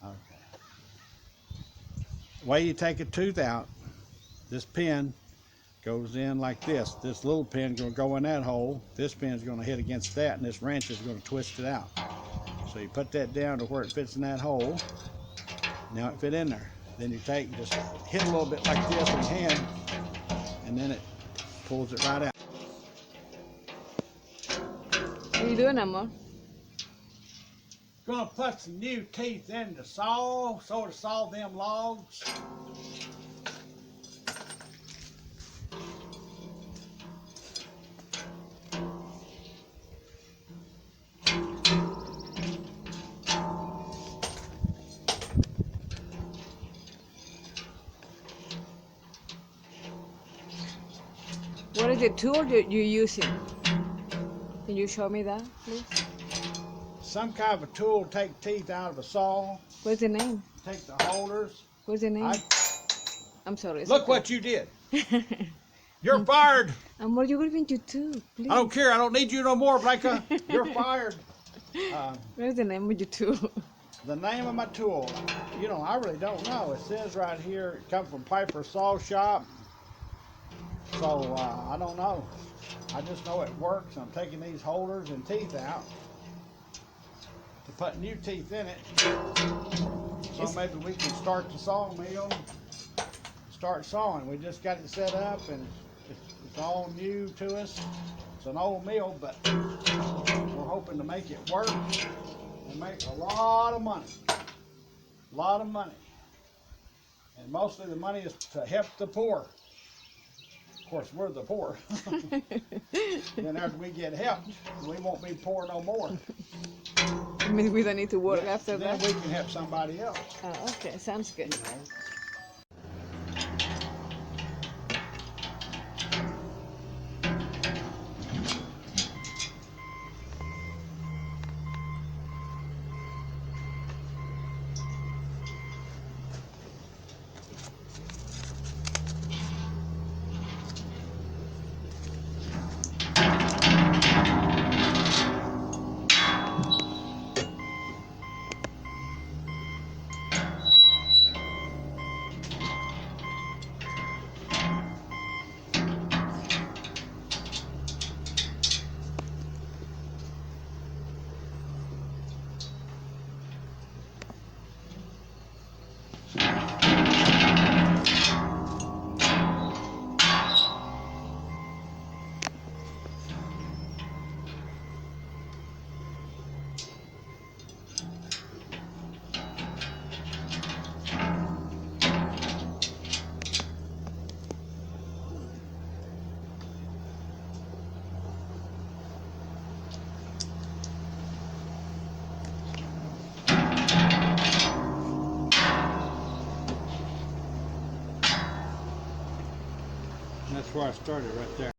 Okay. The way you take a tooth out, this pin goes in like this. This little pin going to go in that hole. This pin is going to hit against that, and this wrench is going to twist it out. So you put that down to where it fits in that hole. Now it fit in there. Then you take and just hit a little bit like this with your hand, and then it pulls it right out. What are you doing, amor? Gonna put some new teeth in the saw, so to saw them logs. What is the tool that you're using? Can you show me that, please? Some kind of a tool to take teeth out of a saw. What's the name? Take the holders. What's the name? I'm sorry. Look what you did. You're fired. Amor, you're going to YouTube, please. I don't care. I don't need you no more, Blanca. You're fired. What's the name of your tool? The name of my tool, you know, I really don't know. It says right here, it comes from Piper Saw Shop. So I don't know. I just know it works. I'm taking these holders and teeth out to put new teeth in it. So maybe we can start the sawmill, start sawing. We just got it set up, and it's all new to us. It's an old mill, but we're hoping to make it work and make a lot of money. A lot of money. And mostly the money is to help the poor. Of course, we're the poor. Then after we get helped, we won't be poor no more. I mean, we don't need to work after then that? we can help somebody else. Oh, okay, sounds good. You know? That's where I started, right there.